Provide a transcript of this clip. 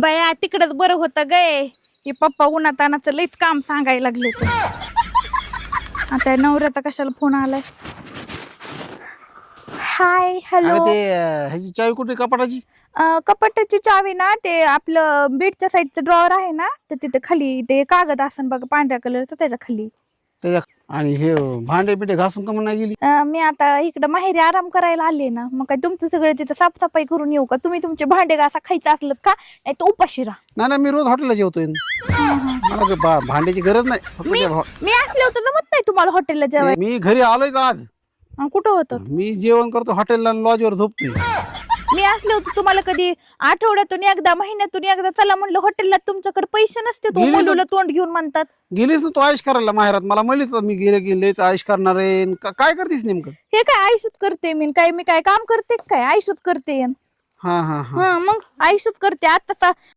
बाया तिकडच बरं होतं गे. हे पप्पा उन्हातानाचं लईच काम सांगायला लागले ते. आता नवऱ्याचा कशाला फोन आलाय. Hi hello. ते ह्याची चावी कुठे कपाटाची? कपाटाची चावी ना ते आपलं बेडच्या साईडचं ड्रॉवर आहे ना तर तिथे खाली ते कागद असन बघा पांढऱ्या कलरचं त्याच्या खाली. त्याच्या आणि हे भांडे बिंडे घासून का नाही गेली? मी आता इकडं माहेरी आराम करायला आले ना मग काय तुमचं सगळं तिथं साफसफाई करून येऊ का? तुम्ही तुमचे भांडे घासा खायचं असलं का नाही तर उपाशी राहा. नाही मी रोज हॉटेलला जेवतोय. मला भांड्याची गरज नाही. फक्त मी असले होतं जमत नाही तुम्हाला हॉटेलला जेवायला. मी घरी आलोय आज. कुठं होतं? मी जेवण करतो हॉटेलला, लॉजवर झोपतोय. मी असले होते तुम्हाला कधी आठवड्यातून एकदा महिन्यातून एकदा चला म्हणलं हॉटेलला, तुमच्याकडे पैसे नसते तो मुलीला तोंड घेऊन म्हणतात. गेलीस ना तू आयुष करायला माहेरात? मला म्हणलीस मी गेलेच आयुष करणार आहे. काय करतेस नेमकं? हे काय आयुष्यात करते मी काय काम करते काय आयुष्यात करते. हा मग आयुष्यात करते आता